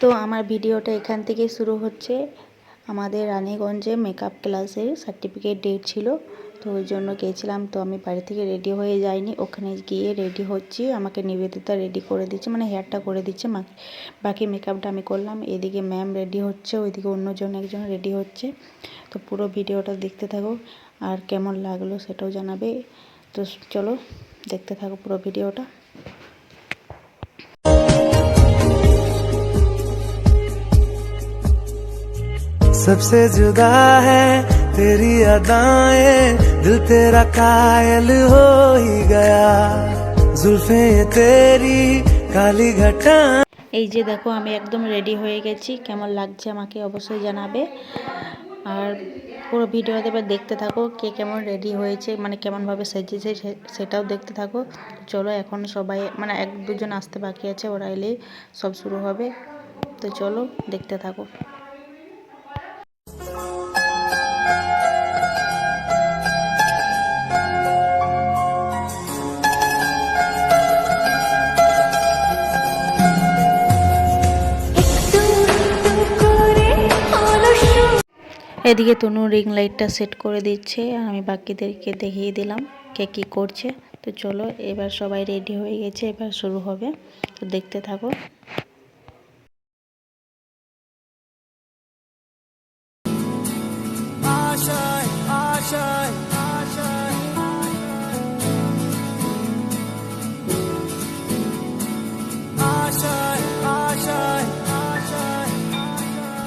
তো আমার ভিডিওটা এখান থেকে শুরু হচ্ছে। আমাদের রানীগঞ্জে মেকআপ ক্লাসের সার্টিফিকেট ডেট ছিল, তো ওই জন্য গিয়েছিলাম। তো আমি বাড়ি থেকে রেডি হয়ে যাইনি, ওখানে গিয়ে রেডি হচ্ছি। আমাকে নিবেদিতা রেডি করে দিচ্ছে, মানে হেয়ারটা করে দিচ্ছে, বাকি মেকআপটা আমি করলাম। এদিকে ম্যাম রেডি হচ্ছে, ওইদিকে অন্যজন একজন রেডি হচ্ছে। তো পুরো ভিডিওটা দেখতে থাকো, আর কেমন লাগলো সেটাও জানাবে। তো চলো দেখতে থাকো পুরো ভিডিওটা। सबसे जुदा है तेरी अदाएं, दिल तेरा कायल हो ही गया, जुल्फे तेरी काली घटा। এই যে দেখো আমি একদম রেডি হয়ে গেছি, কেমন লাগছে আমাকে অবশ্যই জানাবে। আর পুরো ভিডিওতে এবার দেখতে থাকো কে কেমন রেডি হয়েছে, মানে কেমনভাবে সেজেছে সেটাও দেখতে থাকো। চলো এখন সবাই, মানে এক দুজন আসতে বাকি আছে, ওরা এলেই সব শুরু হবে। তো চলো দেখতে থাকো। এদিকে তনু রিং লাইটটা সেট করে দিচ্ছে, আর আমি বাকিদেরকে দেখিয়ে দিলাম কে কী করছে। তো চলো এবার সবাই রেডি হয়ে গেছে, এবার শুরু হবে। তো দেখতে থাকো।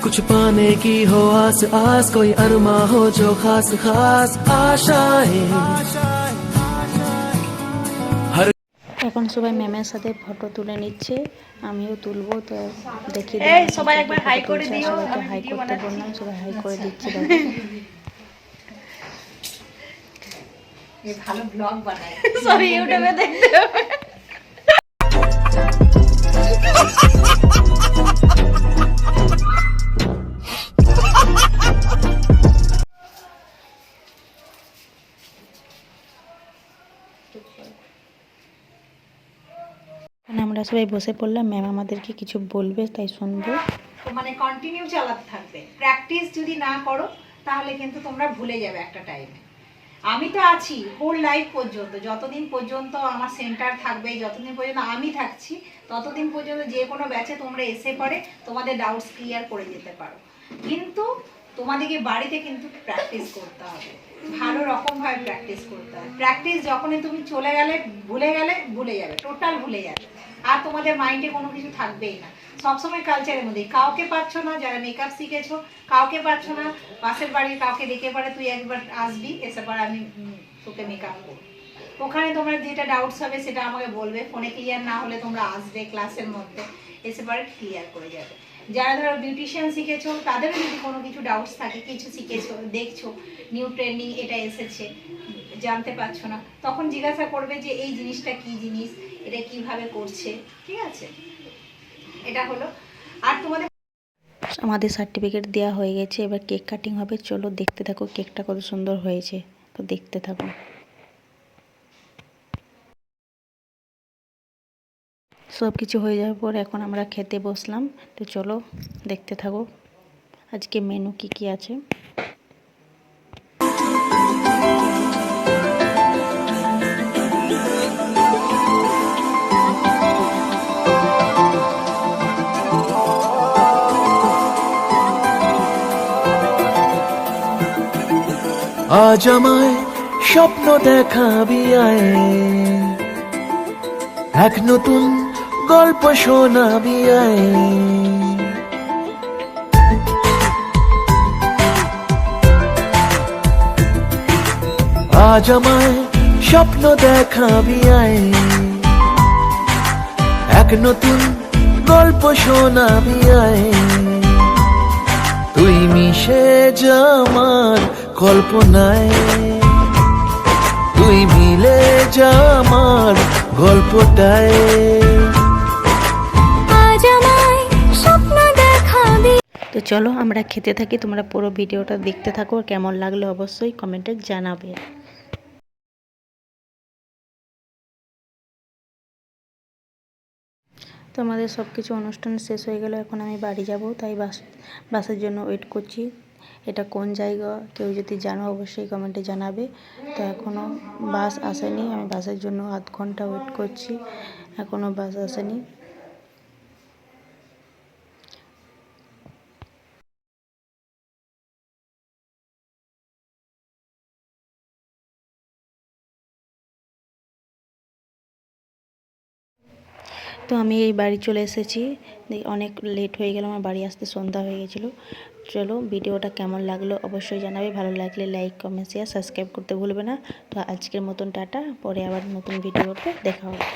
कुछ पाने की हो आस आस, कोई अरमा हो जो खास खास आशाएं। এখন সবাই ম্যামের সাথে ফটো তুলে নিচ্ছে, আমিও তুলবো। তো দেখি সবাই একবার হাই করে দিও, সবাইকে আমি হাই ভিডিও করতে বানাচ্ছি। বললাম, সবাই হাই করে দিচ্ছে। এই ভালো ব্লগ বানায়, সরি ইউটিউবে দেখতে হবে। আমরা সবাই বসে পড়লাম, ম্যাম আমাদেরকে কিছু বলবে তাই শুনবো। মানে কন্টিনিউ চালাতে থাকবে, প্র্যাকটিস যদি না করো তাহলে কিন্তু তোমরা ভুলে যাবে একটা টাইমে। আমি তো আছি হোল লাইফ পর্যন্ত, যতদিন পর্যন্ত আমার সেন্টার থাকবে, যতদিন পর্যন্ত আমি থাকছি, ততদিন পর্যন্ত যে কোনো ব্যাচে তোমরা এসে পড়ে তোমাদের ডাউটস ক্লিয়ার করে যেতে পারো। কিন্তু তোমাদেরকে বাড়িতে কিন্তু প্র্যাকটিস করতে হবে, ভালো রকমভাবে প্র্যাকটিস করতে হবে। প্র্যাকটিস যখনই তুমি চলে গেলে ভুলে যাবে, টোটাল ভুলে যাবে, আর তোমাদের মাইন্ডে কোনো কিছু থাকবেই না। সবসময় কালচারের মধ্যে কাউকে পাচ্ছ না, যারা মেকআপ শিখেছো কাউকে পাচ্ছ না, পাশের বাড়ির কাউকে ডেকে পারে তুই একবার আসবি, এসে পর আমি তোকে মেকআপ করবো। ওখানে তোমরা যেটা ডাউটস হবে সেটা আমাকে বলবে, ফোনে ক্লিয়ার না হলে তোমরা আসবে ক্লাসের মধ্যে, এসে পরে ক্লিয়ার করে যাবে। যারা ধরো বিউটিশিয়ান শিখেছো তাদেরও যদি কোনো কিছু ডাউটস থাকে, কিছু শিখেছো দেখছো নিউ ট্রেন্ডিং এটা এসেছে জানতে পারছো না, তখন জিজ্ঞাসা করবে যে এই জিনিসটা কি জিনিস, এটা কিভাবে করছে, ঠিক আছে? এটা হলো। আর তোমাদের আমাদের সার্টিফিকেট দেওয়া হয়ে গেছে, এবার কেক কাটিং হবে। চলো দেখতে থাকো কেকটা কত সুন্দর হয়েছে, তো দেখতে থাকো। সব কিছু হয়ে যাওয়ার পর এখন আমরা খেতে বসলাম। তো চলো দেখতে থাকো আজকে মেনু কি কি আছে। আজ আমায় স্বপ্ন দেখাবি আয়, এক নতুন গল্প শোনাবি আয়। আজ আমায় স্বপ্ন দেখাবি আয়, এক নতুন গল্প শোনাবি আয়। তুই মিশে যা আমার কল্পনায়, তুই মিলে যা আমার গল্পটায়। তো চলো আমরা খেতে থাকি, তোমরা পুরো ভিডিওটা দেখতে থাকো, কেমন লাগলো অবশ্যই কমেন্টে জানাবে। তো আমাদের সব কিছু অনুষ্ঠান শেষ হয়ে গেল, এখন আমি বাড়ি যাব, তাই বাসের জন্য ওয়েট করছি। এটা কোন জায়গা কেউ যদি জানো অবশ্যই কমেন্টে জানাবে। তো এখনও বাস আসেনি, আমি বাসের জন্য আধ ঘন্টা ওয়েট করছি, এখনও বাস আসেনি। তো আমি এই বাড়ি চলে এসেছি, অনেক লেট হয়ে গেল, আমার বাড়ি আসতে সন্ধ্যা হয়ে গেছিলো। চলো, ভিডিওটা কেমন লাগলো অবশ্যই জানাবে, ভালো লাগলে লাইক কমেন্ট শেয়ার সাবস্ক্রাইব করতে ভুলবে না। তো আজকের মতন টাটা, পরে আবার নতুন ভিডিওতে দেখা হবে।